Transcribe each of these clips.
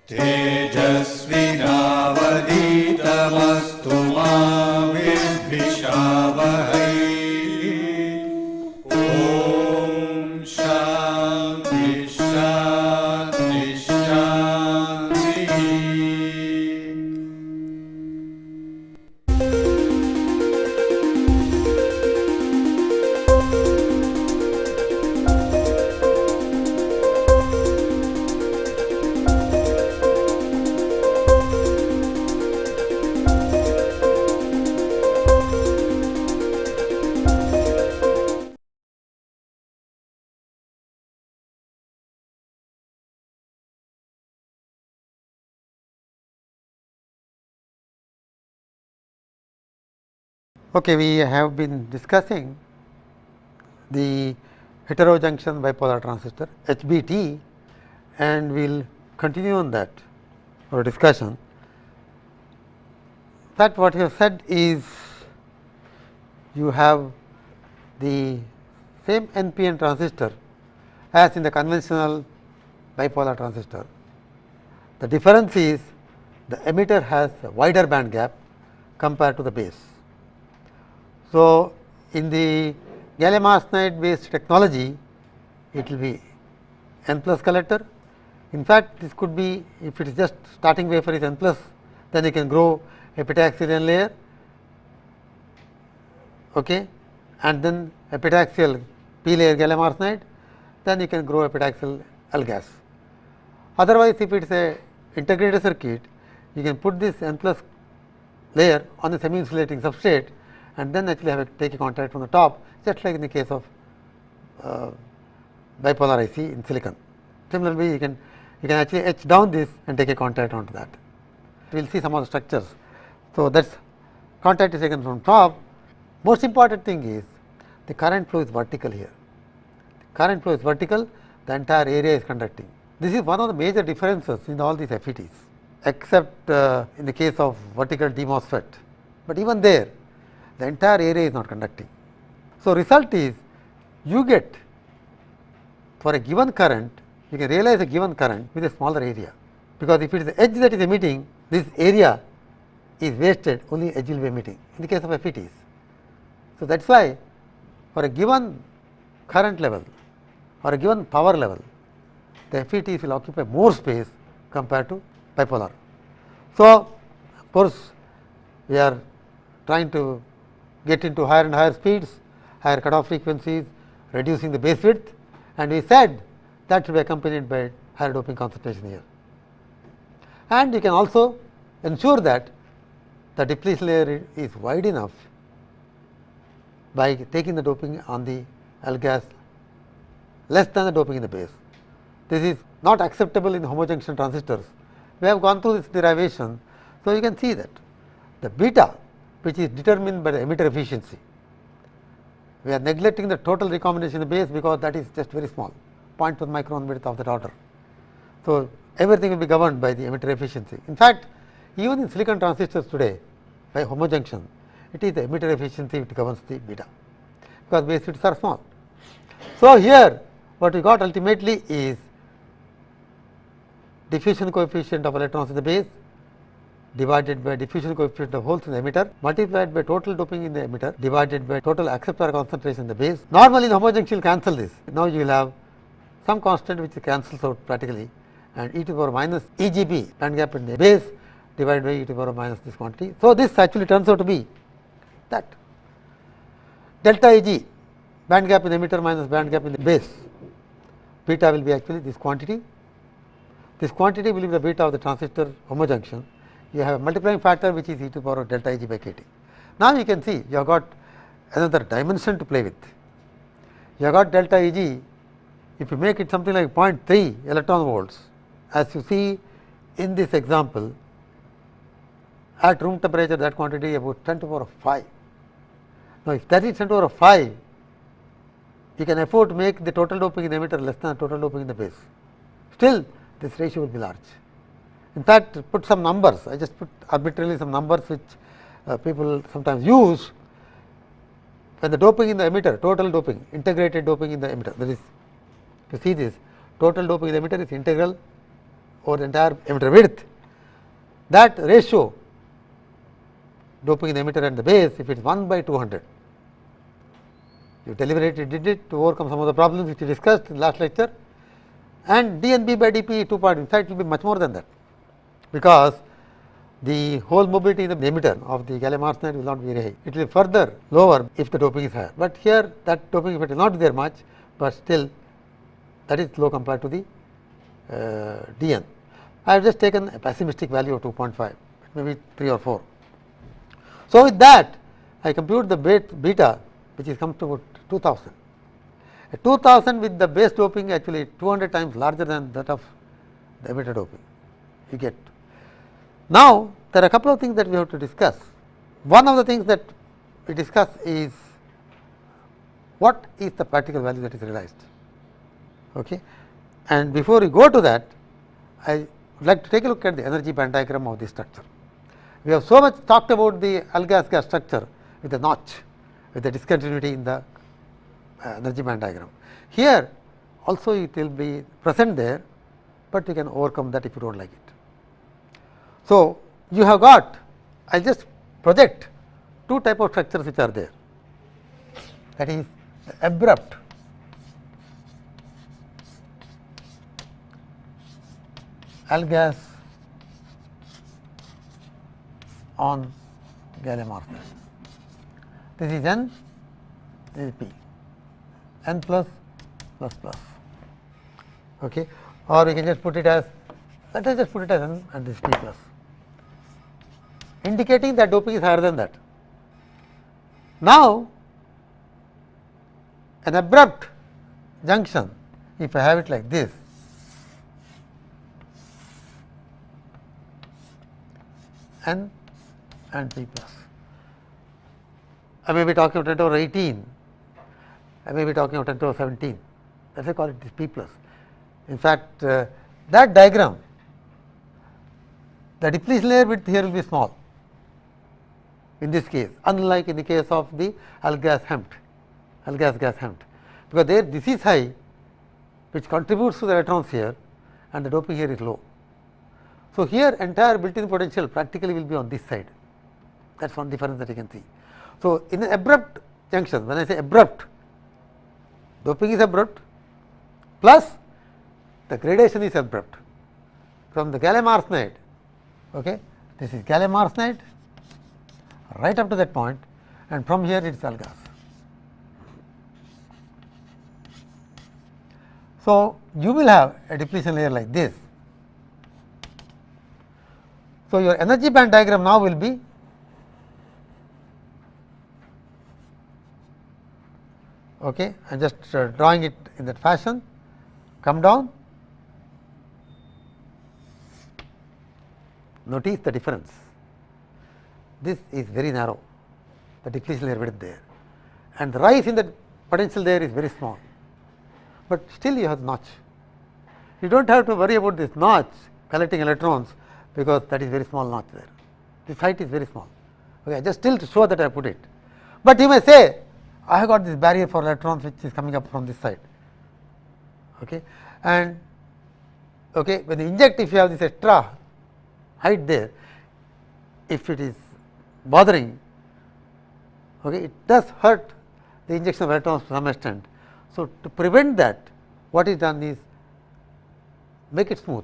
तेजस्विनावधीतमस्तु मा विद्विषावहै। ॐ शान्ति शान्ति शान्तिः। Okay, we have been discussing the heterojunction bipolar transistor HBT, and we will continue on that our discussion. In fact, what you have said is you have the same NPN transistor as in the conventional bipolar transistor. The difference is the emitter has a wider band gap compared to the base. So, in the gallium arsenide based technology, it will be n plus collector. In fact, this could be, if it is just starting wafer is n plus, then you can grow epitaxial n layer, okay, and then epitaxial p layer gallium arsenide, then you can grow epitaxial L gas. Otherwise, if it is a integrated circuit, you can put this n plus layer on the semi insulating substrate, and then actually take a contact from the top, just like in the case of bipolar IC in silicon. Similarly, you can actually etch down this and take a contact onto that. We will see some of the structures. So, that is contact is taken from top. Most important thing is the current flow is vertical here. The current flow is vertical, the entire area is conducting. This is one of the major differences in all these FETs, except in the case of vertical DMOSFET, but even there the entire area is not conducting. So, result is you get for a given current, you can realize a given current with a smaller area, because if it is the edge that is emitting, this area is wasted, only edge will be emitting in the case of FETs. So, that is why for a given current level or a given power level, the FETs will occupy more space compared to bipolar. So, of course, we are trying to get into higher and higher speeds, higher cutoff frequencies, reducing the base width, and we said that should be accompanied by higher doping concentration here. And you can also ensure that the depletion layer is wide enough by taking the doping on the L gas less than the doping in the base. This is not acceptable in homojunction transistors. We have gone through this derivation. So, you can see that the beta, which is determined by the emitter efficiency, we are neglecting the total recombination in the base, because that is just very small, 0.1 micron width of that order. So, everything will be governed by the emitter efficiency. In fact, even in silicon transistors today, by homojunction, it is the emitter efficiency which governs the beta, because base widths are small. So, here what we got ultimately is diffusion coefficient of electrons in the base divided by diffusion coefficient of holes in the emitter multiplied by total doping in the emitter divided by total acceptor concentration in the base. Normally, in homojunction you will cancel this. Now, you will have some constant which cancels out practically, and e to the power minus EGB band gap in the base divided by e to the power minus this quantity. So, this actually turns out to be that delta EG band gap in the emitter minus band gap in the base, beta will be actually this quantity. This quantity will be the beta of the transistor homojunction. You have a multiplying factor which is e to the power of delta Eg by kT. Now, you can see you have got another dimension to play with. You have got delta Eg, if you make it something like 0.3 electron volts, as you see in this example, at room temperature that quantity about 10 to the power of 5. Now, if that is 10 to the power of 5, you can afford to make the total doping in the emitter less than the total doping in the base. Still, this ratio will be large. In fact, put some numbers, I just put arbitrarily some numbers which people sometimes use. When the doping in the emitter, total doping, integrated doping in the emitter, that is, to see this, total doping in the emitter is integral over the entire emitter width, that ratio doping in the emitter and the base, if it is 1 by 200, you deliberately did it to overcome some of the problems which we discussed in last lecture, and dNb by dp 2 part, in fact, it will be much more than that, because the whole mobility in the emitter of the gallium arsenide will not be very high. It will be further lower if the doping is higher, but here that doping effect is not there much, but still that is low compared to the dn. I have just taken a pessimistic value of 2.5, maybe 3 or 4. So, with that I compute the beta, which is comes to about 2000. 2000 with the base doping actually 200 times larger than that of the emitter doping, you get. Now, there are a couple of things that we have to discuss. One of the things that we discuss is what is the practical value that is realized. Okay. And before we go to that, I would like to take a look at the energy band diagram of this structure. We have so much talked about the gas structure with the notch, with the discontinuity in the energy band diagram. Here also it will be present there, but you can overcome that if you do not like it. So, you have got, I will just project two type of structures which are there, that is the abrupt gas on gallium arsenide. This is N, this is P, N plus plus plus. Okay. Or we can just put it as, let us just put it as N and this P plus, indicating that doping is higher than that. Now, an abrupt junction, if I have it like this, N and P plus, I may be talking about 10 to the power 18, I may be talking about 10 to the power 17, let us call it this P plus. In fact, that diagram, the depletion layer width here will be small in this case, unlike in the case of the gas gas hemp, because there this is high, which contributes to the electrons here, and the doping here is low. So, here entire built-in potential practically will be on this side. That is one difference that you can see. So, in an abrupt junction, when I say abrupt, doping is abrupt plus the gradation is abrupt from the gallium arsenide. Okay, this is gallium arsenide right up to that point, and from here it is gas. So, you will have a depletion layer like this. So, your energy band diagram now will be okay. I am just drawing it in that fashion, come down, notice the difference. This is very narrow, the depletion layer width there, and the rise in the potential there is very small, but still you have notch. You do not have to worry about this notch collecting electrons, because that is very small notch there. This height is very small. Okay, just still to show that I put it, but you may say I have got this barrier for electrons which is coming up from this side. Okay, and okay, when you inject, if you have this extra height there, if it is bothering, okay, it does hurt the injection of electrons to some extent. So, to prevent that, what is done is make it smooth.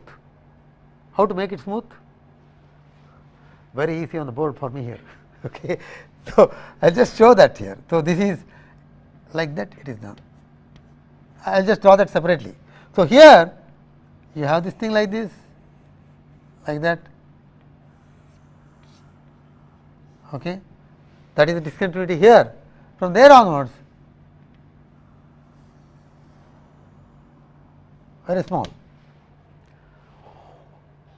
How to make it smooth? Very easy on the board for me here. Okay. So, I will just show that here. So, this is like that, it is done. I will just draw that separately. So, here you have this thing like this, like that. Okay. That is the discontinuity here. From there onwards, very small.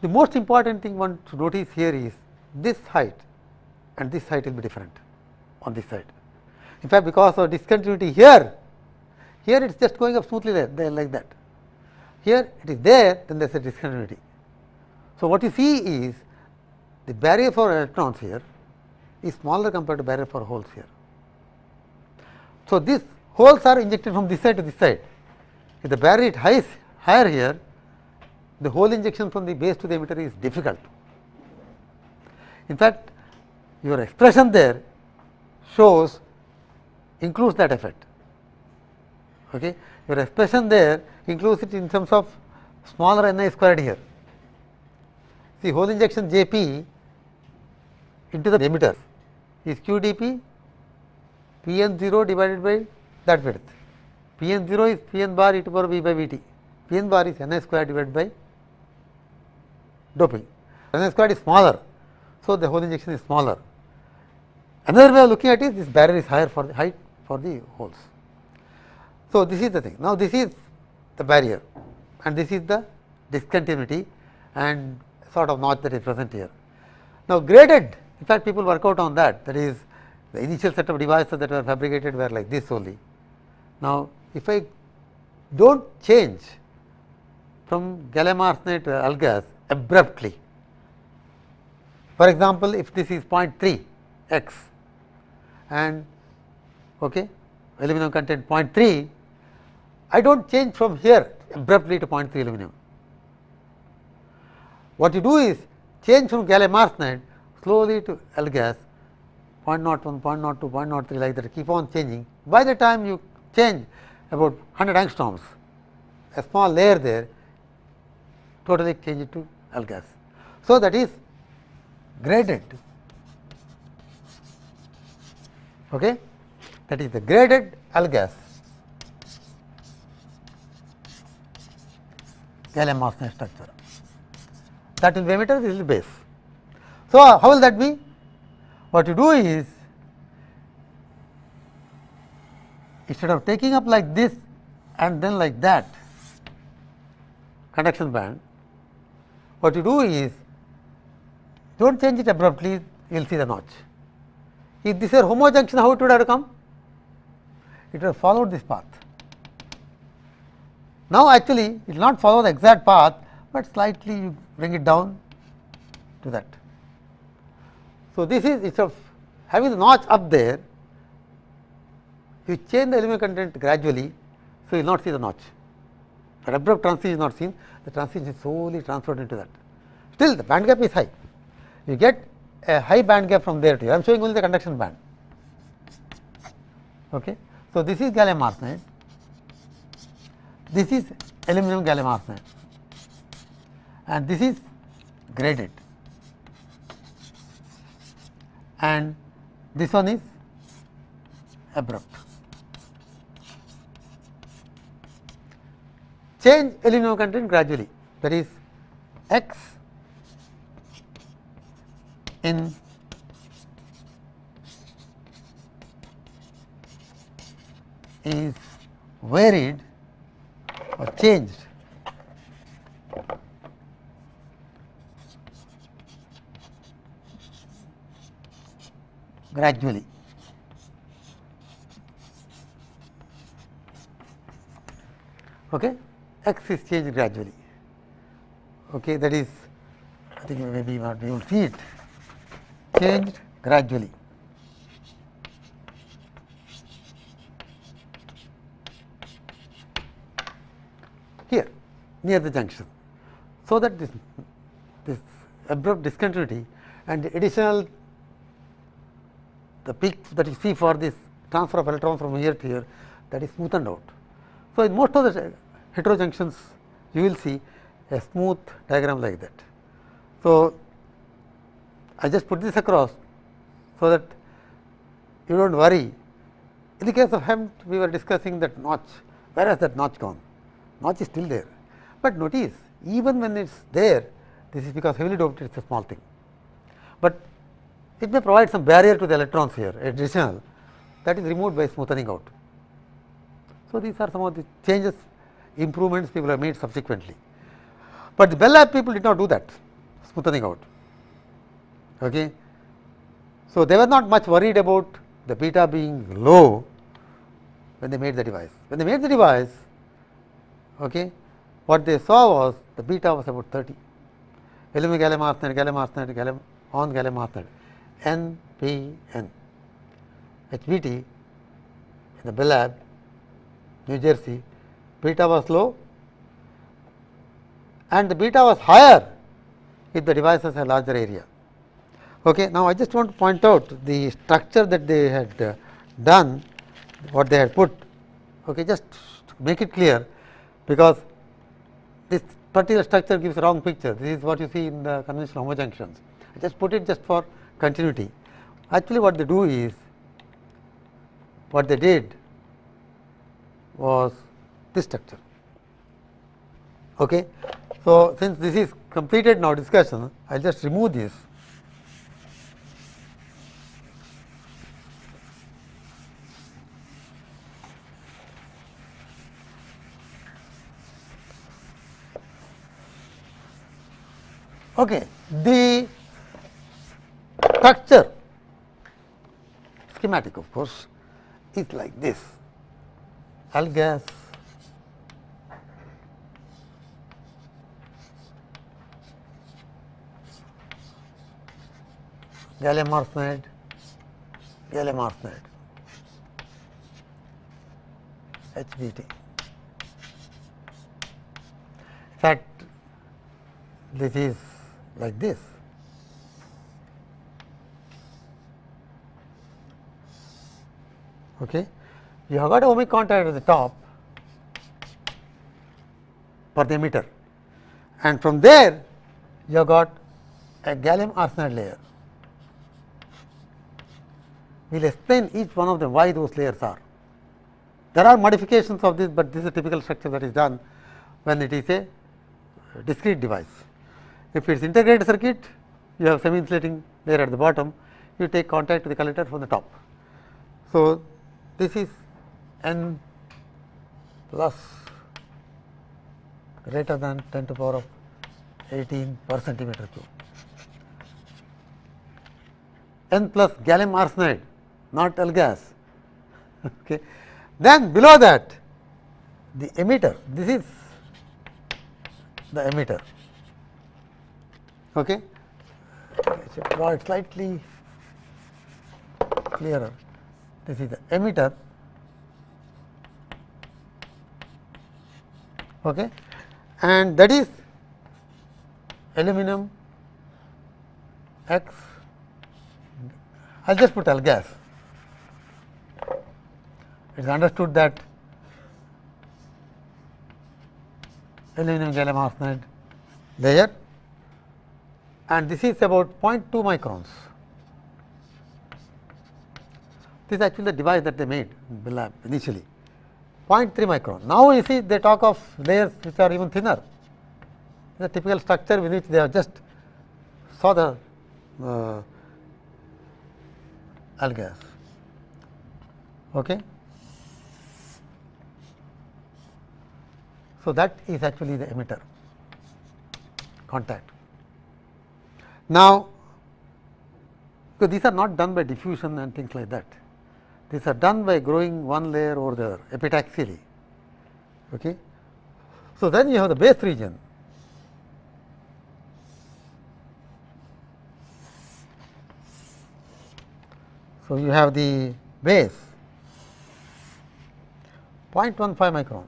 The most important thing one to notice here is this height and this height will be different on this side. In fact, because of discontinuity here it is just going up smoothly there like that. Here it is there, then there is a discontinuity. So, what you see is the barrier for electrons here is smaller compared to barrier for holes here. So, these holes are injected from this side to this side. If the barrier is higher here, the hole injection from the base to the emitter is difficult. In fact, your expression there shows includes that effect. Okay. Your expression there includes it in terms of smaller Ni squared here. See, hole injection Jp into the emitter is QdP Pn0 divided by that width. Pn0 is Pn bar e to power V by Vt. Pn bar is Ni squared divided by doping. Ni squared is smaller, so the hole injection is smaller. Another way of looking at it is this barrier is higher for the height for the holes. So, this is the thing. Now, this is the barrier and this is the discontinuity and sort of notch that is present here. Now, graded, in fact, people work out on that, that is the initial set of devices that were fabricated were like this only. Now, if I do not change from gallium arsenide to L-gas abruptly, for example, if this is 0.3 x and aluminum content 0.3, I do not change from here abruptly to 0.3 aluminum. What you do is change from gallium arsenide slowly to L-gas 0.01, 0.02, 0.03 like that, keep on changing. By the time you change about 100 angstroms, a small layer there, totally change it to L-gas. So, that is graded. Okay? That is the graded L-gas gallium arsenide structure. That will be emitter, this will be base. So, how will that be? What you do is, instead of taking up like this and then like that conduction band, what you do is, do not change it abruptly, you will see the notch. If this is a homojunction, how it would have come? It would have followed this path. Now, actually, it will not follow the exact path, but slightly you bring it down to that. So, this is instead of having the notch up there, you change the aluminum content gradually, so you will not see the notch. That abrupt transition is not seen, the transition is slowly transferred into that. Still the band gap is high, you get a high band gap from there to here. I am showing only the conduction band. Okay. So, this is gallium arsenide, this is aluminum gallium arsenide and this is graded and this one is abrupt. Change aluminum content gradually, that is x in is varied or changed gradually. Okay. X is changed gradually. Okay, that is, I think maybe not we will see it, changed gradually. Here near the junction, so that this abrupt discontinuity and the additional the peak that you see for this transfer of electrons from here to here, that is smoothened out. So, in most of the heterojunctions you will see a smooth diagram like that. So, I just put this across so that you do not worry. In the case of HEMT, we were discussing that notch, where has that notch gone? Notch is still there, but notice even when it is there, this is because heavily doped, it is a small thing, but it may provide some barrier to the electrons here, additional, that is removed by smoothing out. So, these are some of the changes, improvements people have made subsequently, but the Bell Lab people did not do that smoothing out. Okay. So, they were not much worried about the beta being low when they made the device. When they made the device, okay, what they saw was the beta was about 30, aluminum gallium arsenide, gallium on gallium arsenide, NPN, HBT in the Bell Lab, New Jersey, beta was low and the beta was higher if the device has a larger area. Okay. Now, I just want to point out the structure that they had done, what they had put, okay, just to make it clear, because this particular structure gives a wrong picture. This is what you see in the conventional homojunctions. I just put it just for continuity. Actually, what they do is, what they did was this structure. Okay. So, since this is completed now discussion, I will just remove this. Okay. The structure schematic, of course, is like this: L gas, gallium arsenide, gallium arsenide, HBT. In fact, this is like this. Okay. You have got a ohmic contact at the top for the emitter, and from there you have got a gallium arsenide layer. We will explain each one of them why those layers are. There are modifications of this, but this is a typical structure that is done when it is a discrete device. If it is integrated circuit, you have semi insulating layer at the bottom, you take contact to the collector from the top. So, this is n plus greater than 10 to the power of 18 per centimeter cube, n plus gallium arsenide, not L gas. Okay. Then below that, the emitter, this is the emitter. Okay. I should draw it slightly clearer. This is the emitter. Okay. And that is aluminum X, I will just put L gas. It is understood that aluminum gallium arsenide layer, and this is about 0.2 microns. This is actually the device that they made in the lab initially, 0.3 micron. Now, you see they talk of layers which are even thinner. The typical structure with which they have just saw the L gas. Okay. So, that is actually the emitter contact. Now, because these are not done by diffusion and things like that, these are done by growing one layer over the other epitaxially. Okay. So, then you have the base region. So, you have the base 0.15 micron.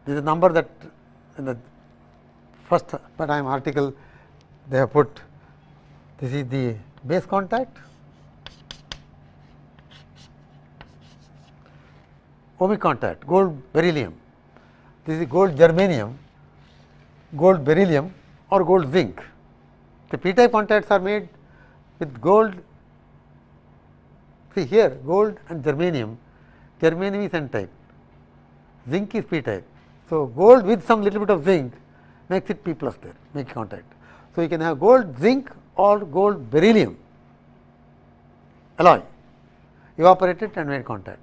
This is a number that in the first time article they have put. This is the base contact, ohmic contact, gold beryllium. This is gold germanium, gold beryllium or gold zinc. The p type contacts are made with gold. See here, gold and germanium. Germanium is n type, zinc is p type. So, gold with some little bit of zinc makes it p plus there, make contact. So, you can have gold zinc or gold beryllium alloy evaporated and made contact.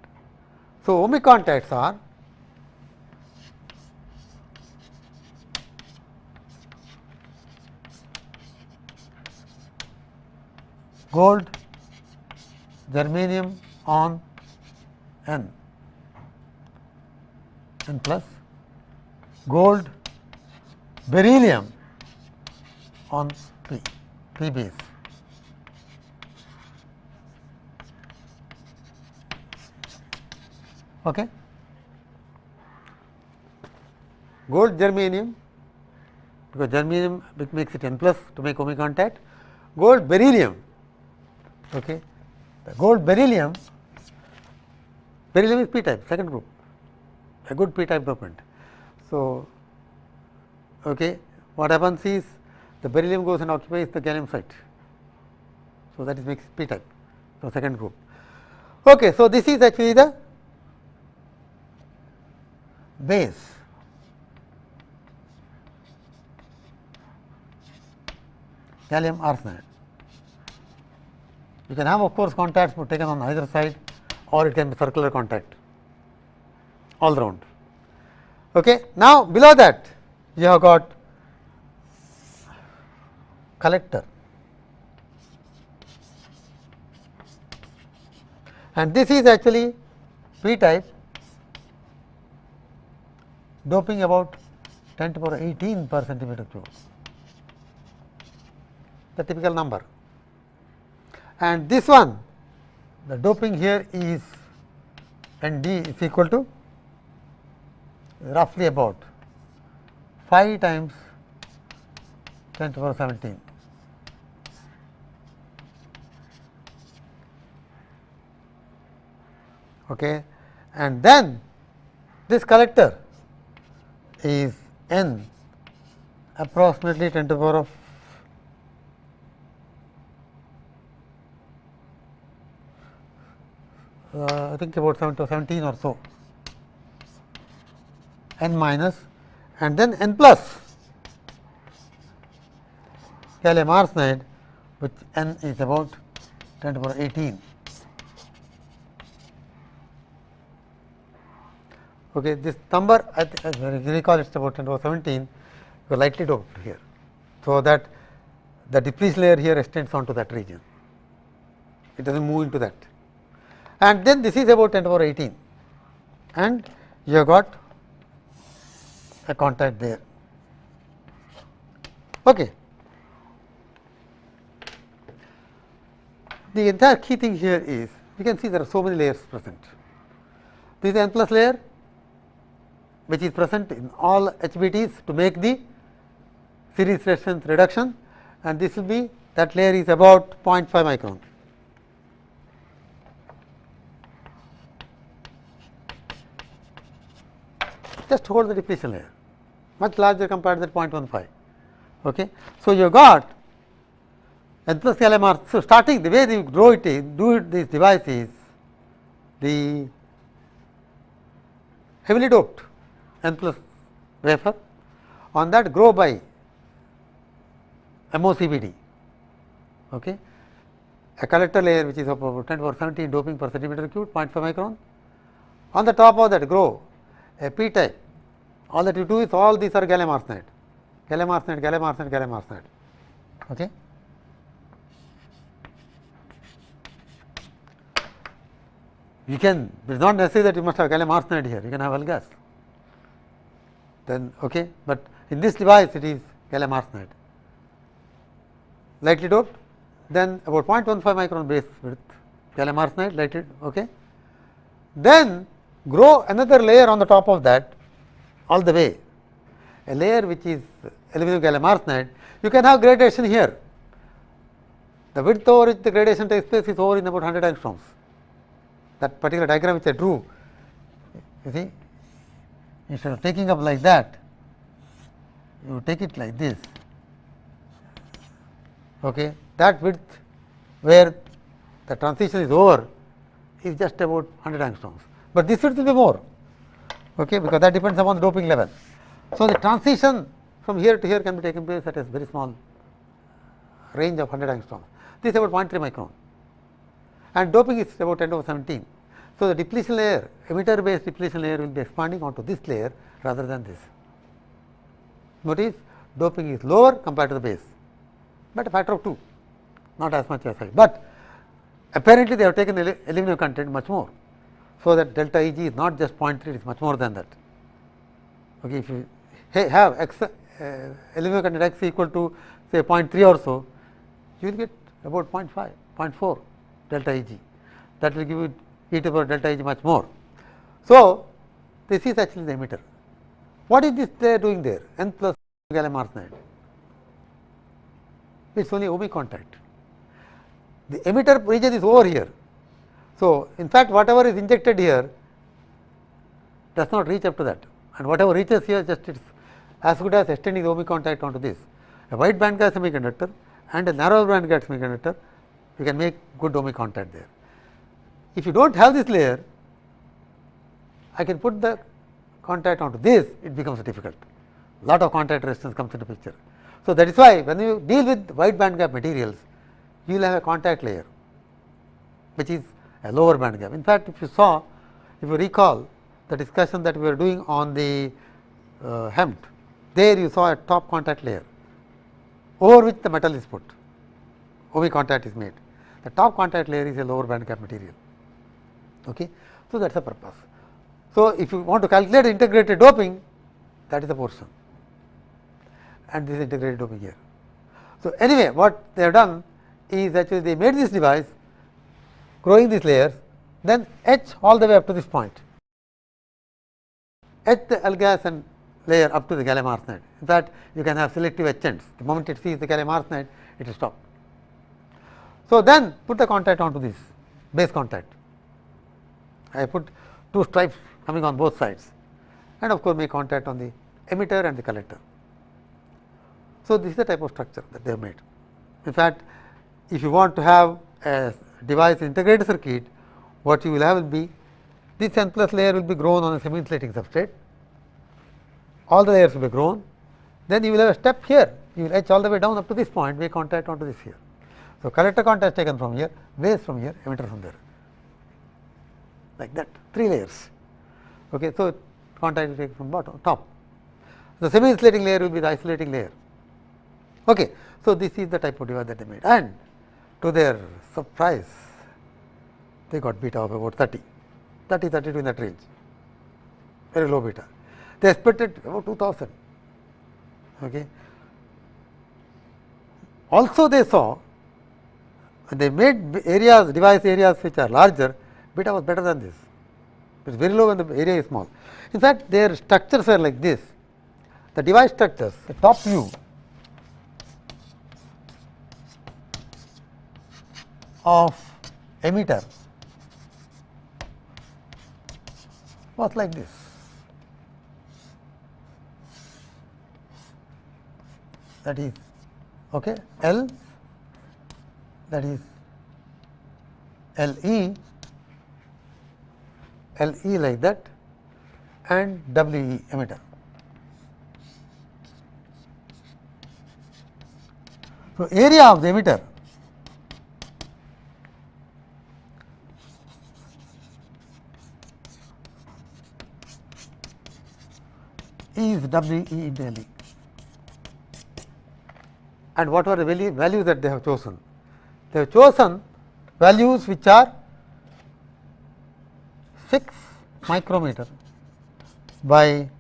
So, ohmic contacts are gold germanium on n plus gold beryllium on p base. Okay. Gold germanium, because germanium makes it N plus to make omega contact. Gold beryllium, okay. The gold beryllium is p type, second group, a good p type dopant. So, okay, what happens is the beryllium goes and occupies the gallium site. So, that is makes p type, so second group. Okay, so this is actually the base. Gallium arsenide. You can have of course contacts taken on either side, or it can be circular contact all round. Okay. Now, below that you have got collector, and this is actually p type doping about 10 to the power 18 per centimeter cube, the typical number. And this one, the doping here is Nd is equal to roughly about 5 times 10 to the power 17. Okay. And then this collector is N approximately 10 to the power of I think about 7 to 17 or so, N minus, and then N plus gallium arsenide, which N is about 10 to the power 18. Okay, this number I recall it is about 10 to the power 17, lightly doped here. So, that the depletion layer here extends onto that region, it does not move into that. And then this is about 10 to the power 18, and you have got a contact there. Okay. The entire key thing here is, you can see there are so many layers present. This is N plus layer, which is present in all HBTs to make the series resistance reduction, and this will be, that layer is about 0.5 micron. Just hold the depletion layer, much larger compared to that 0.15. Okay. So, you got N plus gallium arsenide. So, starting the way you grow it is, this device is the heavily doped N plus wafer, on that grow by MOCVD, okay. A collector layer which is about 10 to the power 17 doping per centimeter cube, 0.5 micron. On the top of that grow a p type. All that you do is, all these are gallium arsenide, gallium arsenide, gallium arsenide, gallium arsenide. Okay. You can, it is not necessary that you must have gallium arsenide here, you can have gas. Then, okay, but in this device it is gallium arsenide, lightly doped, then about 0.15 micron base width, gallium arsenide, lightly, okay. Then grow another layer on the top of that, all the way, a layer which is aluminum gallium arsenide. You can have gradation here. The width over which the gradation takes place is over in about 100 angstroms. That particular diagram which I drew, you see, instead of taking up like that, you take it like this. Okay. That width where the transition is over is just about 100 angstroms, but this width will be more, okay, because that depends upon the doping level. So, the transition from here to here can be taken place at a very small range of 100 angstroms. This is about 0.3 micron, and doping is about 10 to the power 17. So, the depletion layer, emitter based depletion layer will be expanding onto this layer rather than this. Notice doping is lower compared to the base, but a factor of 2, not as much as high, but apparently they have taken aluminum content much more. So, that delta Eg is not just 0.3, it is much more than that. Okay, if you have x aluminum content x equal to say 0.3 or so, you will get about 0.5, 0.4 delta Eg, that will give you e to the power delta Eg much more. So, this is actually the emitter. What is this they are doing there? N plus gallium arsenide. It is only ohmic contact. The emitter region is over here. So, in fact, whatever is injected here does not reach up to that, and whatever reaches here just it is as good as extending the ohmic contact onto this. A wide band gap semiconductor and a narrow band gap semiconductor, you can make good ohmic contact there. If you do not have this layer, I can put the contact onto this, it becomes difficult. Lot of contact resistance comes into picture. So, that is why when you deal with wide band gap materials, you will have a contact layer, which is a lower band gap. In fact, if you recall the discussion that we were doing on the HEMT, there you saw a top contact layer over which the metal is put, ohmic contact is made. The top contact layer is a lower band gap material. Okay. So, that is the purpose. So, if you want to calculate integrated doping, that is the portion, and this is integrated doping here. So, anyway, what they have done is actually they made this device growing these layers, then etch all the way up to this point, etch the L-gas and layer up to the gallium arsenide. In fact, you can have selective etchants. The moment it sees the gallium arsenide, it will stop. So, then put the contact onto this base contact. I put two stripes coming on both sides, and of course, make contact on the emitter and the collector. So, this is the type of structure that they have made. In fact, if you want to have a device integrated circuit, what you will have will be this N plus layer will be grown on a semi insulating substrate, all the layers will be grown, then you will have a step here, you will etch all the way down up to this point, make contact onto this here. So, collector contact taken from here, base from here, emitter from there, like that, 3 layers. Okay. So, contact is taken from bottom, top. The semi insulating layer will be the isolating layer. Okay. So, this is the type of device that they made, and to their surprise, they got beta of about 32 in that range, very low beta. They expected about 2000. Okay. Also, they saw when they made areas, device areas which are larger, beta was better than this. It is very low when the area is small. In fact, their structures are like this. The device structures, the top view of emitter was like this. That is okay, L, that is LE like that, and WE emitter. So, area of the emitter is WE into LE. And what are the values that they have chosen? They have chosen values which are 6 micrometer by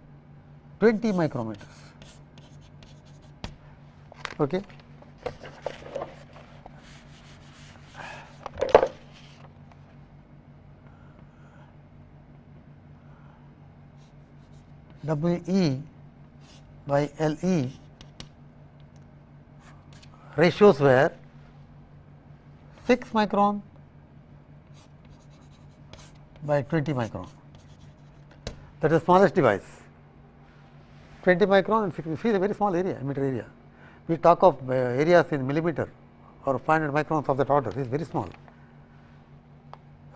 20 micrometers. Okay. WE by LE ratios were 6 micron by 20 micron. That is the smallest device. 20 micron and 6, see the very small area, emitter area. We talk of areas in millimeter or 500 microns of that order, this is very small.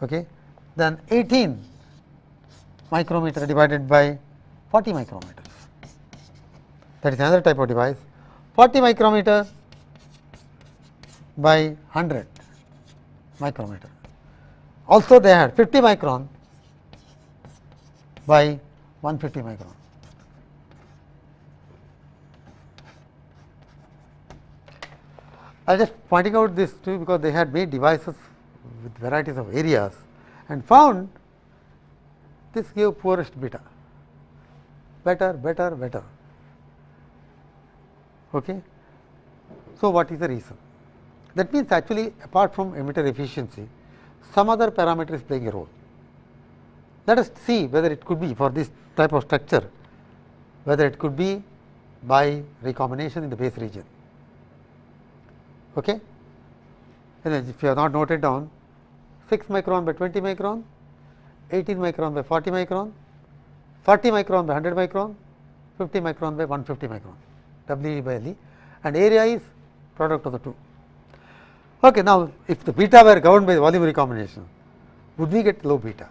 Okay. Then 18 micrometer divided by 40 micrometers. That is another type of device. 40 micrometer by 100 micrometer. Also they had 50 micron by 150 micron. I am just pointing out this too, because they had made devices with varieties of areas and found this gave poorest beta, better. Okay. So, what is the reason? That means actually apart from emitter efficiency, some other parameter is playing a role. let us see whether it could be for this type of structure, whether it could be by recombination in the base region. Okay. And if you have not noted down, 6 micron by 20 micron, 18 micron by 40 micron, 40 micron by 100 micron, 50 micron by 150 micron, W by L, and area is product of the two. Okay, now, if the beta were governed by the volume recombination, would we get low beta?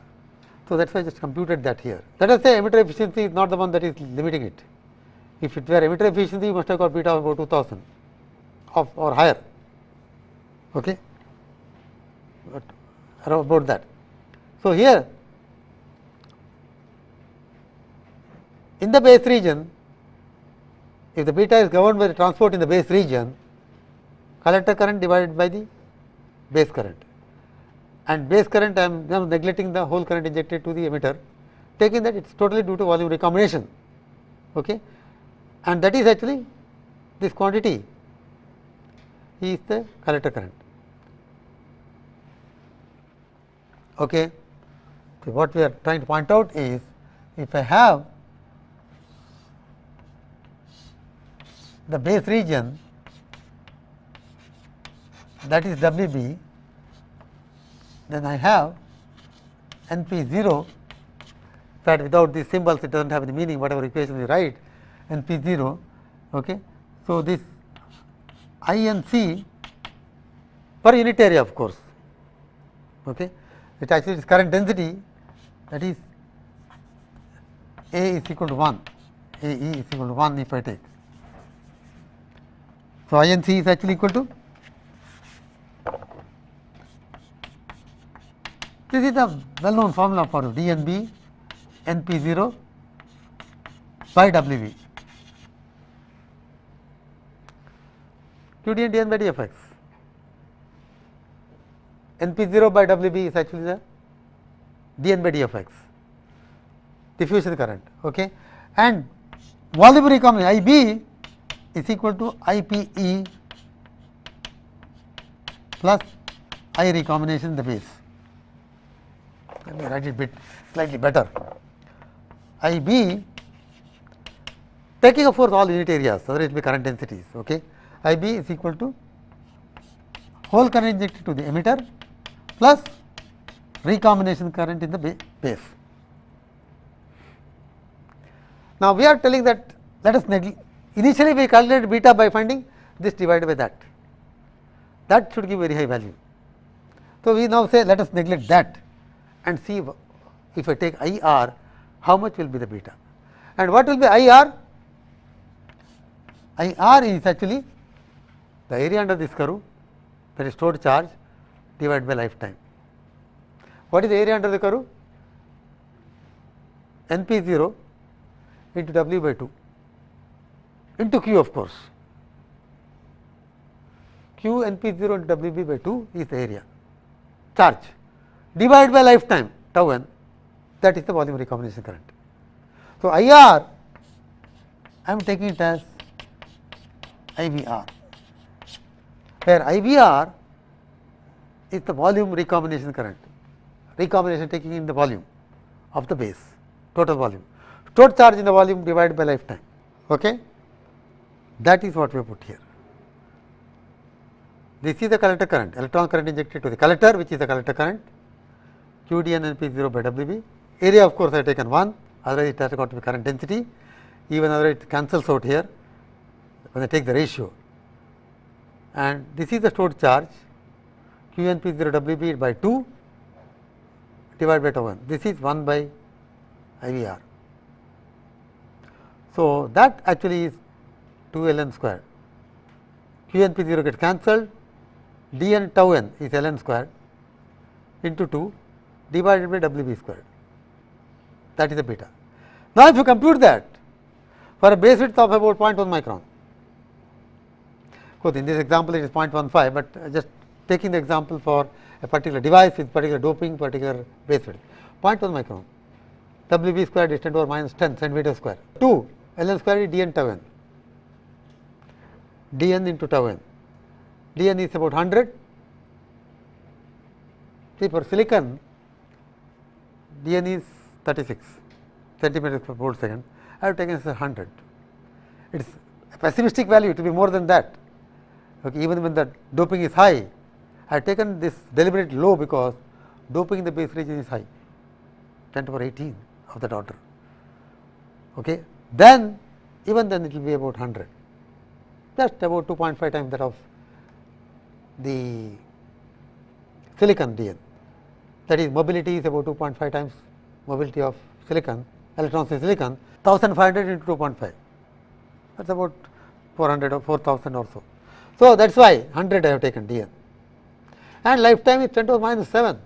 So, that is why I just computed that here. Let us say emitter efficiency is not the one that is limiting it. If it were emitter efficiency, you must have got beta of about 2000 or higher. Okay. But about that. So, here in the base region, if the beta is governed by the transport in the base region, collector current divided by the base current, and base current I am now neglecting the whole current injected to the emitter, taking that it is totally due to volume recombination. Okay. And that is actually this quantity is the collector current. Okay. So, what we are trying to point out is, if I have the base region, that is WB, then I have NP0, that without these symbols it does not have any meaning, whatever equation we write, NP0. Okay. So, this INC per unit area, of course, okay. It actually is current density, that is A is equal to 1, AE is equal to 1 if I take. So, INC is actually equal to, this is the well known formula for DNB NP0 by WB. QD and DN by dfx. NP0 by WB is actually the DN by dfx, diffusion current. Okay. And volume recombination IB is equal to IPE plus I recombination in the base. Let me write it bit slightly better. IB, taking of course all unit areas, otherwise it will be current densities. Okay. IB is equal to whole current injected to the emitter plus recombination current in the base. Now, we are telling that let us initially we calculated beta by finding this divided by that. That should give very high value. So, we now say let us neglect that and see if I take IR, how much will be the beta, and what will be IR? IR is actually the area under this curve, that is stored charge divided by lifetime. What is the area under the curve? NP0 into W by 2 into Q, of course. Q NP0 into WB by 2 is the area charge divided by lifetime tau n, that is the volume recombination current. So, IR I am taking it as IVR, where IVR is the volume recombination current, recombination taking in the volume of the base, total volume, stored charge in the volume divided by lifetime. Okay. That is what we have put here. This is the collector current, electron current injected to the collector, which is the collector current, QDN NP0 by WB. Area, of course, I have taken 1, otherwise it has got to be current density, even otherwise it cancels out here when I take the ratio. And this is the stored charge, QNP0 WB by 2 divided by tau 1. This is 1 by IVR. So, that actually is 2 ln squared. QNP0 gets cancelled, dn tau n is ln squared into 2 divided by WB squared, that is the beta. Now, if you compute that for a base width of about 0.1 micron, of course, in this example it is 0.15, but just taking the example for a particular device with particular doping, particular base width, 0.1 micron, WB squared is 10 to the power minus 10 centimeter square, 2 ln square is dn tau n, dn into tau n, dn is about 100. See, for silicon dn is 36 centimeters per volt second, I have taken as 100. It is a pessimistic value to be more than that. Okay, even when the doping is high, I have taken this deliberate low because doping in the base region is high, 10 to the power 18 of that order. Okay. Then even then it will be about 100, just about 2.5 times that of the silicon DN. That is, mobility is about 2.5 times mobility of silicon, electrons in silicon, 1500 into 2.5, that is about 400 or 4000 or so. So, that is why 100 I have taken DN, and lifetime is 10 to the minus 7.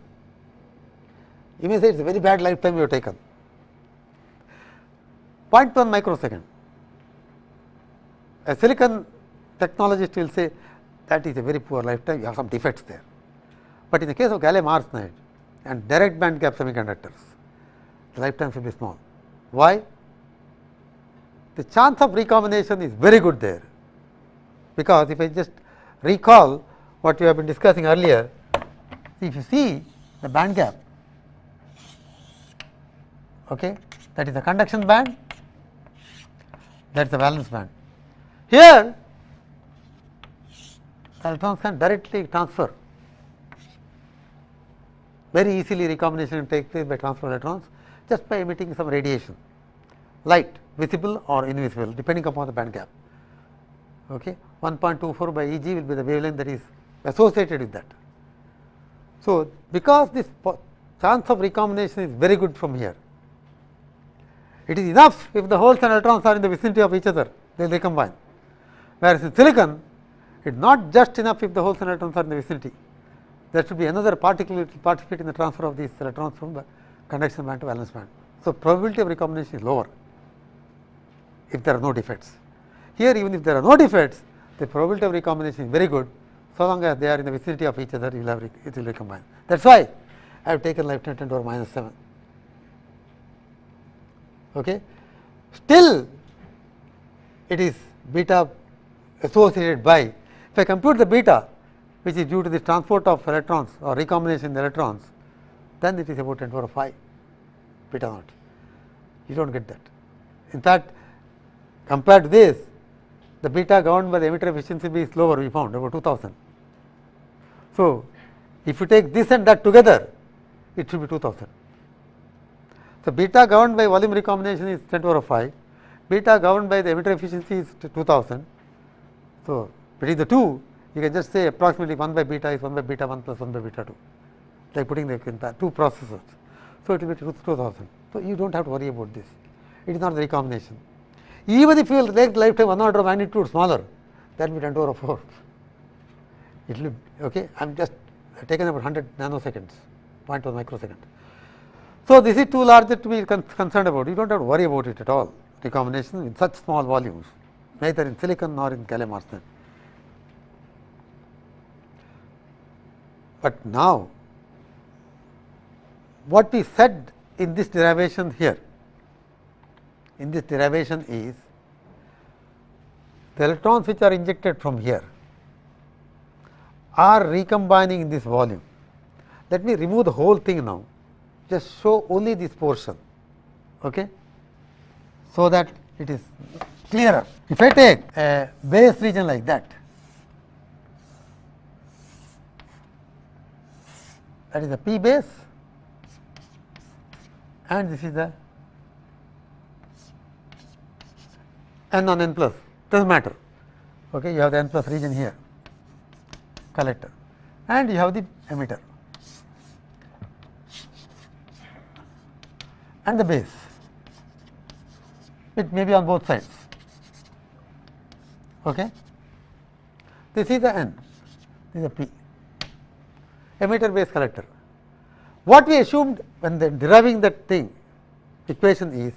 You may say it is a very bad lifetime you have taken. 0.1 microsecond. A silicon technologist will say that is a very poor lifetime, you have some defects there. But in the case of gallium arsenide and direct band gap semiconductors, the lifetime should be small. Why? The chance of recombination is very good there, because if I just recall what we have been discussing earlier, if you see the band gap, okay, that is the conduction band, that is the valence band. Here electrons can directly transfer, very easily recombination can take place by transfer electrons just by emitting some radiation, light, visible or invisible depending upon the band gap. Okay. 1.24 by Eg will be the wavelength that is associated with that. So, because this chance of recombination is very good from here, it is enough if the holes and electrons are in the vicinity of each other, they will recombine. Whereas in silicon, it is not just enough if the holes and electrons are in the vicinity, there should be another particle which will participate in the transfer of these electrons from the conduction band to valence band. So, probability of recombination is lower if there are no defects. Here, even if there are no defects, the probability of recombination is very good, so long as they are in the vicinity of each other, you will have it will recombine. That is why I have taken lifetime 10 to the power minus 7. Okay. Still it is beta associated by, if I compute the beta which is due to the transport of electrons or recombination in the electrons, then it is about 10 to the power 5 beta naught. You do not get that. In fact, compared to this, the beta governed by the emitter efficiency is lower, we found about 2000. So, if you take this and that together, it should be 2000. So, beta governed by volume recombination is 10 to the power 5, beta governed by the emitter efficiency is 2000. So, between the two, you can just say approximately 1 by beta is 1 by beta 1 plus 1 by beta 2, like putting the two processes. So, it will be 2000. So, you do not have to worry about this, it is not the recombination. Even if you will take lifetime 1 order of magnitude smaller, that will be 10 to the power 4. It will be okay. I am just taken about 100 nanoseconds, 0.1 microsecond. So, this is too large to be concerned about, you do not have to worry about it at all, recombination in such small volumes, neither in silicon nor in gallium arsenide. But now, what we said in this derivation here, in this derivation is the electrons which are injected from here are recombining in this volume. Let me remove the whole thing now, just show only this portion, okay, so that it is clearer. If I take a base region like that, that is the p base, and this is the n on n plus, does not matter. Okay, you have the n plus region here, collector, and you have the emitter and the base. It may be on both sides. Okay. This is the n, this is the p, emitter base collector. What we assumed when deriving that thing equation is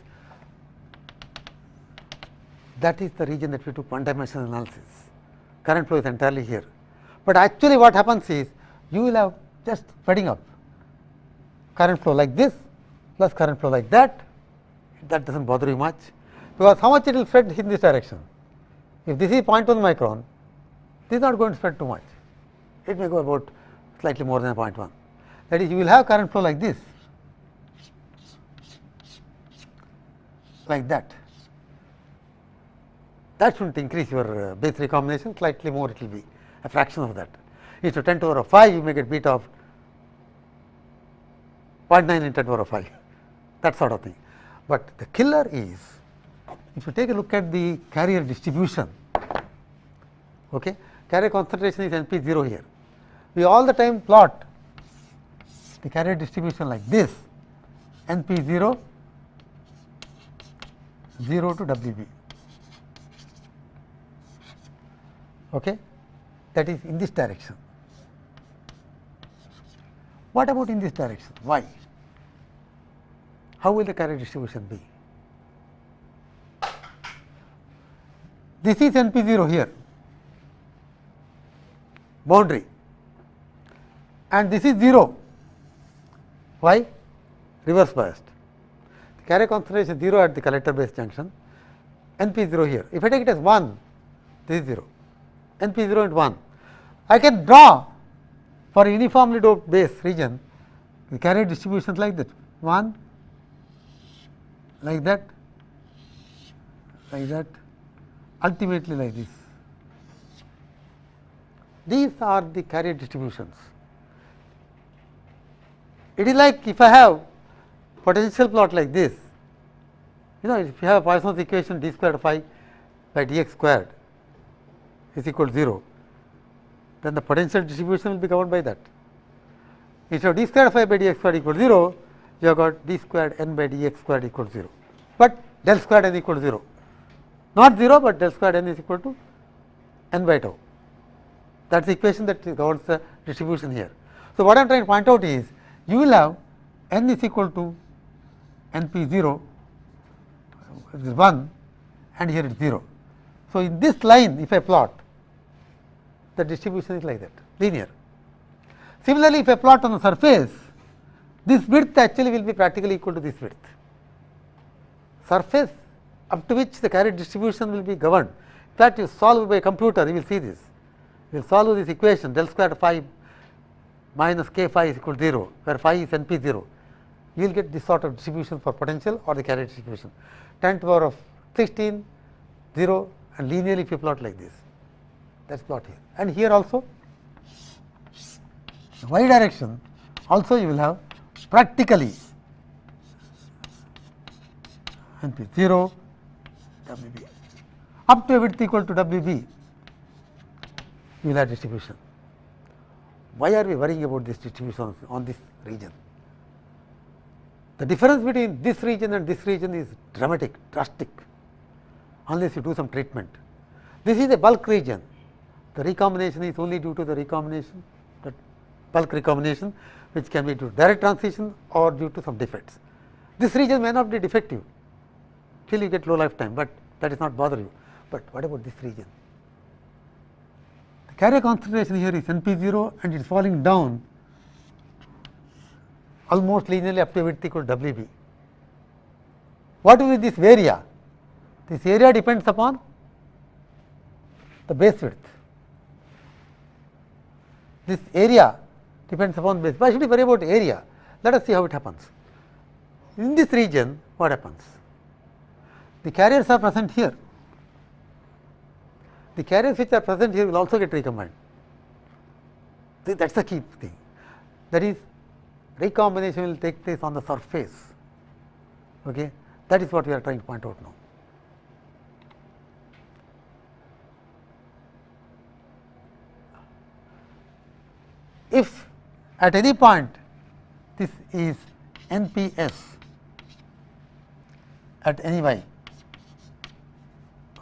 that is the region that we took one dimensional analysis, current flow is entirely here. But actually what happens is you will have just spreading up current flow like this plus current flow like that does not bother you much, because how much it will spread in this direction. If this is 0.1 micron, this is not going to spread too much, it may go about slightly more than 0.1. That is, you will have current flow like this, like that. That shouldn't increase your base recombination, slightly more it will be a fraction of that. Instead of 10 to the power of 5, you may get beta of 0.9 in 10 to the power of 5, that sort of thing. But the killer is, if you take a look at the carrier distribution, okay, carrier concentration is NP0 here. We all the time plot the carrier distribution like this, NP0, 0 to WB. Okay, that is in this direction. What about in this direction? Why? How will the carrier distribution be? This is NP0 here, boundary, and this is 0. Why? Reverse biased. The carrier concentration 0 at the collector base junction, NP0 here. If I take it as 1, this is 0. NP0 and 1. I can draw for uniformly doped base region the carrier distribution like that, 1, like that, ultimately like this. These are the carrier distributions. It is like if I have potential plot like this, you know, if you have a Poisson's equation d squared phi by dx squared is equal to 0, then the potential distribution will be governed by that. Instead of d squared phi by dx squared equal to 0, you have got d squared n by dx squared equal to 0, but del squared n equal to 0, not 0, but del squared n is equal to n by tau. That is the equation that governs the distribution here. So, what I am trying to point out is, you will have n is equal to NP0, it is 1, and here it is 0. So, in this line if I plot, the distribution is like that, linear. Similarly, if I plot on the surface, this width actually will be practically equal to this width. Surface up to which the carrier distribution will be governed. In fact, you solve by a computer, you will see this. You will solve this equation del squared phi minus k phi is equal to 0, where phi is NP0. You will get this sort of distribution for potential or the carrier distribution, 10 to the power of 16, 0, and linearly if you plot like this. That is plot here. And here also, y direction also you will have practically NP0, WB. Up to a width equal to WB, you will have distribution. Why are we worrying about this distribution on this region? The difference between this region and this region is dramatic, drastic, unless you do some treatment. This is a bulk region. The recombination is only due to the recombination, the bulk recombination, which can be due to direct transition or due to some defects. This region may not be defective till you get low lifetime, but that is not bother you. But what about this region? The carrier concentration here is NP0 and it is falling down almost linearly up to a width equal to WB. What will be this area? This area depends upon the base width. This area depends upon base. Why should we worry about area? Let us see how it happens. In this region, what happens? The carriers are present here. The carriers which are present here will also get recombined. That is the key thing. That is, recombination will take place on the surface. Okay? That is what we are trying to point out now. If at any point this is NPS at any y,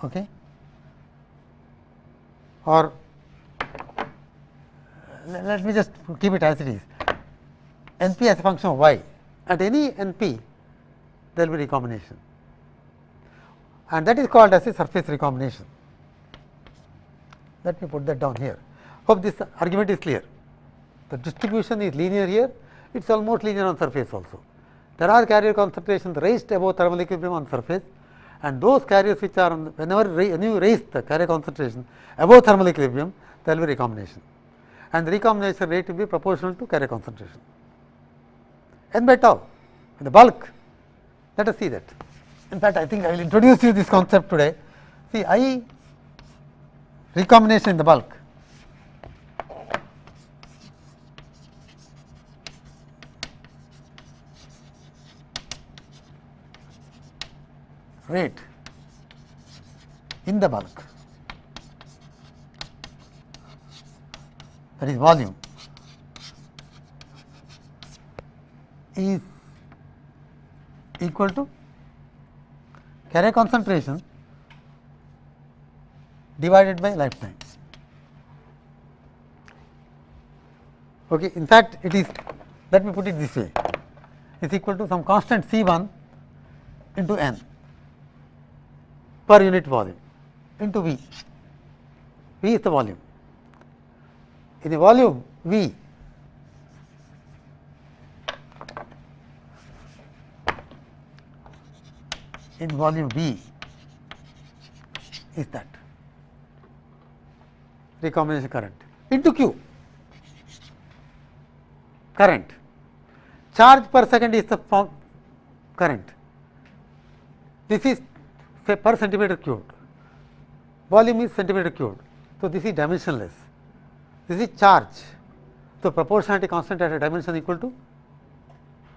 okay, or let me just keep it as it is, NP as a function of y, at any NP there will be recombination, and that is called as a surface recombination. Let me put that down here. Hope this argument is clear. The distribution is linear here, it is almost linear on surface also. There are carrier concentrations raised above thermal equilibrium on surface, and those carriers which are on the, when you raise the carrier concentration above thermal equilibrium, there will be recombination, and the recombination rate will be proportional to carrier concentration. N by tau, in the bulk, let us see that. In fact, I think I will introduce you this concept today. See, I recombination in the bulk rate in the bulk, that is volume, is equal to carrier concentration divided by lifetime. Okay. In fact, it is, let me put it this way, is equal to some constant C1 into n per unit volume into V. V is the volume. In a volume V, in volume V is that recombination current into Q. Current, charge per second is the current. This is per centimeter cubed, volume is centimeter cubed. So, this is dimensionless, this is charge. So, proportionality constant at a dimension equal to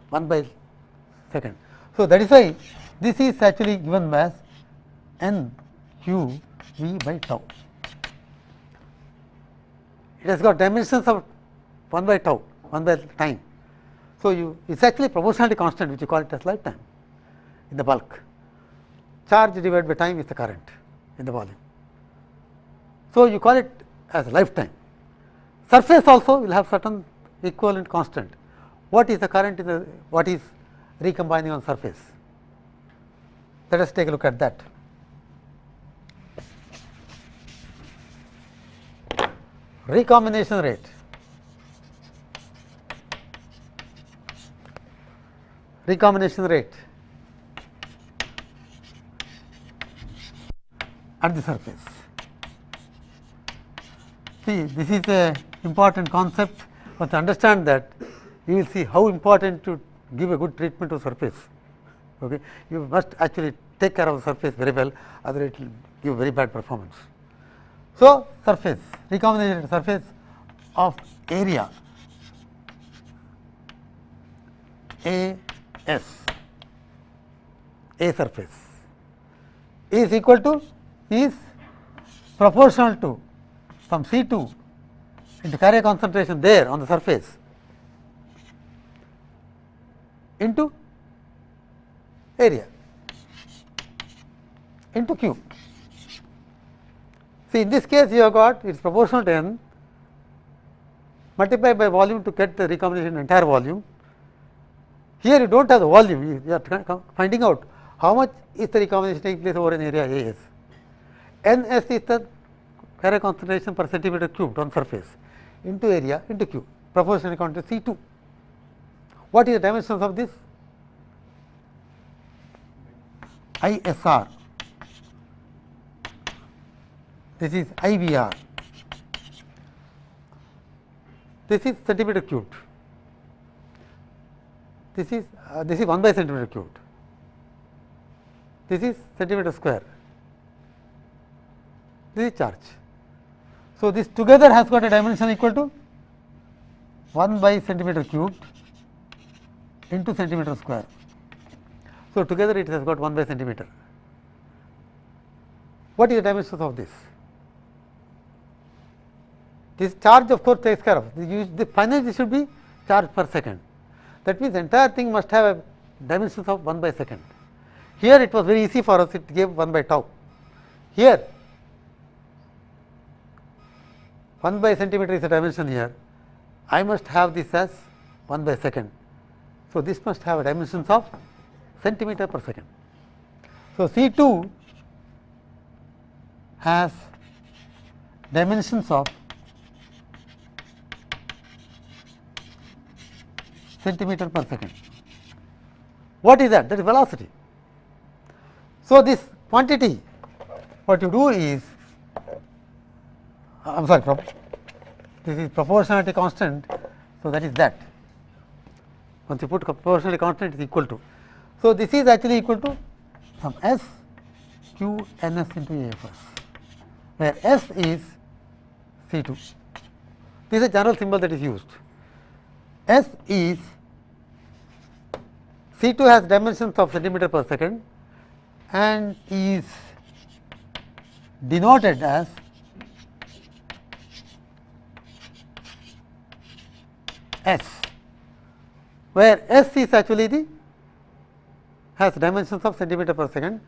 1 by second. So, that is why this is actually given as n q v by tau. It has got dimensions of 1 by tau, 1 by time. So, it is actually proportionality constant, which you call it as lifetime in the bulk. Charge divided by time is the current in the volume. So, you call it as lifetime. Surface also will have certain equivalent constant. What is the current in the, what is recombining on surface? Let us take a look at that. Recombination rate. Recombination rate at the surface. See, this is a important concept, but to understand that, you will see how important to give a good treatment to surface. Okay. You must actually take care of the surface very well, otherwise it will give very bad performance. So, surface, recombination surface of area A surface is equal to, is proportional to from C2 into carrier concentration there on the surface into area into Q. See, in this case you have got, it is proportional to n multiplied by volume to get the recombination entire volume. Here you do not have the volume, you are finding out how much is the recombination taking place over an area A s. N s is the carrier concentration per centimeter cubed on surface into area into Q, proportionally equal to C2. What is the dimensions of this? ISR, this is IVR, this is centimeter cubed, this is 1 by centimeter cubed, this is centimeter square, this is charge. So, this together has got a dimension equal to 1 by centimeter cubed into centimeter square. So, together it has got 1 by centimeter. What is the dimensions of this? This charge of course takes care of, finally this should be charge per second. That means, the entire thing must have a dimensions of 1 by second. Here it was very easy for us, it gave 1 by tau. Here 1 by centimeter is the dimension here, I must have this as 1 by second. So, this must have a dimensions of centimeter per second. So, C2 has dimensions of centimeter per second. What is that? That is velocity. So, this quantity, what you do is, I am sorry, this is proportionality constant. So, that is that. Once you put proportionality constant, it is equal to. So, this is actually equal to some S Q N S into AFS, where S is C2. This is a general symbol that is used. S is C2 has dimensions of centimeter per second and is denoted as S, where S is actually the has dimensions of centimeter per second.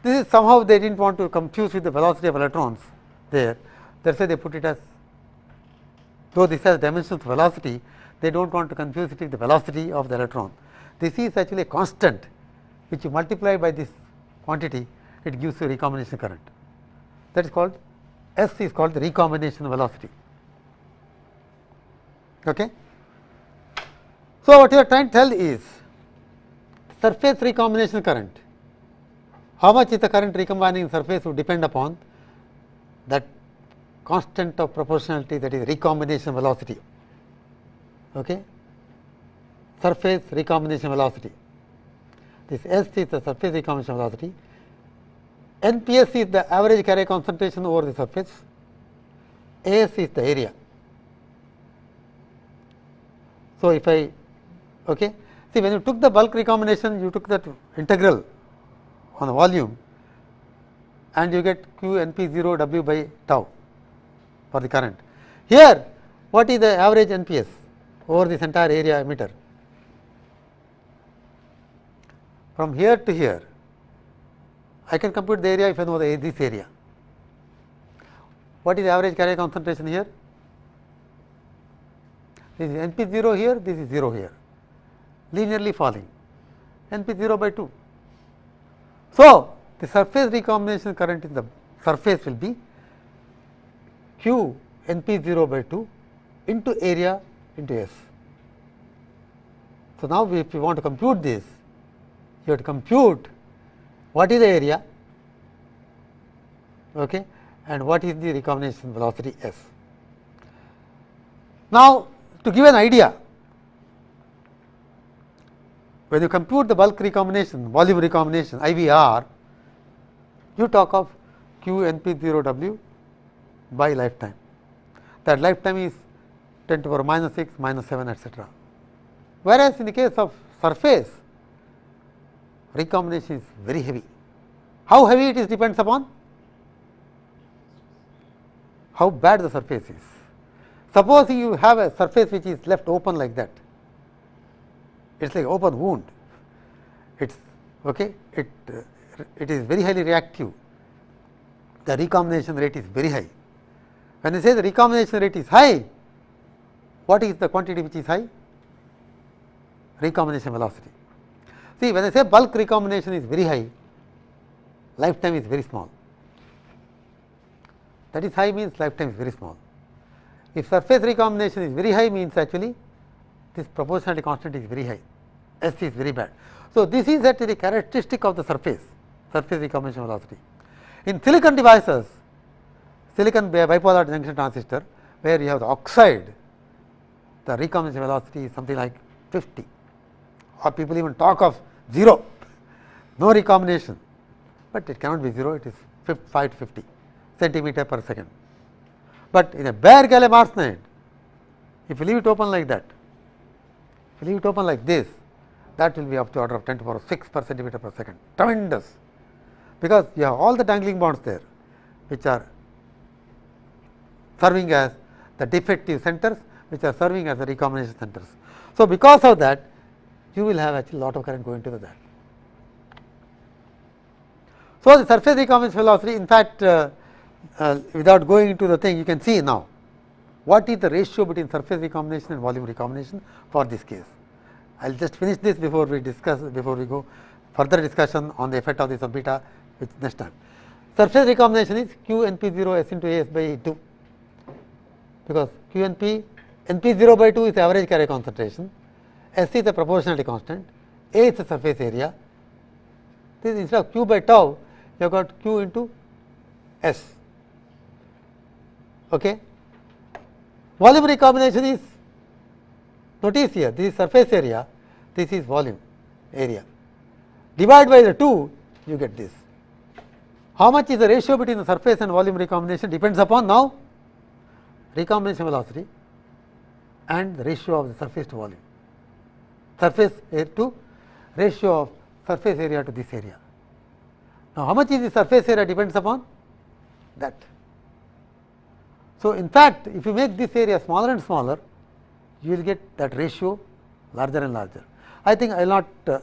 This is somehow they did not want to confuse with the velocity of electrons there, that is why they put it as, though this has dimensions of velocity, they do not want to confuse it with the velocity of the electron. This is actually a constant which you multiply by this quantity, it gives you recombination current. That is called, S is called the recombination velocity. Okay. So, what you are trying to tell is surface recombination current, how much is the current recombining surface would depend upon that constant of proportionality, that is recombination velocity. Okay. Surface recombination velocity, this S is the surface recombination velocity, NPS is the average carrier concentration over the surface, AS is the area. So, if I see when you took the bulk recombination, you took that integral on the volume and you get Q NP0 W by tau for the current. Here what is the average NPS over this entire area emitter? From here to here, I can compute the area if I know this area. What is the average carrier concentration here? This is NP0 here, this is 0 here, linearly falling, NP0 by 2. So, the surface recombination current in the surface will be Q NP0 by 2 into area into S. So, now if you want to compute this, you have to compute what is the area, okay, and what is the recombination velocity S. Now, to give an idea, when you compute the bulk recombination, volume recombination IVR, you talk of Q NP0 W by lifetime. That lifetime is 10 to the power minus 6, minus 7, etc. Whereas, in the case of surface, recombination is very heavy. How heavy it is depends upon how bad the surface is. Supposing you have a surface which is left open like that, it is like open wound, it's okay, it is very highly reactive, the recombination rate is very high. When I say the recombination rate is high, what is the quantity which is high? Recombination velocity. See, when I say bulk recombination is very high, lifetime is very small. That is high means lifetime is very small. If surface recombination is very high means actually this proportionality constant is very high, S is very bad. So, this is actually characteristic of the surface recombination velocity. In silicon devices, silicon bipolar junction transistor, where you have the oxide, the recombination velocity is something like 50, or people even talk of 0, no recombination, but it cannot be 0, it is 5 to 50 centimeter per second. But in a bare gallium arsenide, if you leave it open like that, if you leave it open like this, that will be of the order of 10 to the power 6 per centimeter per second, tremendous, because you have all the dangling bonds there which are serving as the defective centers, which are serving as the recombination centers. So, because of that, you will have actually lot of current going to that. So, the surface recombination velocity, in fact, without going into the thing, you can see now what is the ratio between surface recombination and volume recombination for this case. I will just finish this before we discuss, before we go further discussion on the effect of this on beta, which next time. Surface recombination is Q NP0 S into AS by 2, because Q NP0 by 2 is the average carrier concentration, S is the proportionality constant, A is the surface area. This instead of Q by tau, you have got Q into S. Okay. Volume recombination is, notice here, this is surface area, this is volume area. Divide by the 2, you get this. How much is the ratio between the surface and volume recombination depends upon now recombination velocity and the ratio of the surface to volume, surface area to ratio of surface area to this area. Now, how much is the surface area depends upon that. So, in fact, if you make this area smaller and smaller, you will get that ratio larger and larger. I think I will not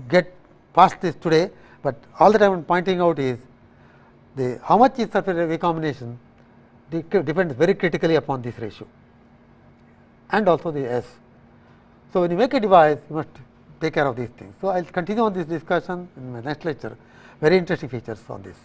get past this today, but all that I am pointing out is the how much is surface recombination depends very critically upon this ratio and also the S. So, when you make a device, you must take care of these things. So, I will continue on this discussion in my next lecture, very interesting features on this.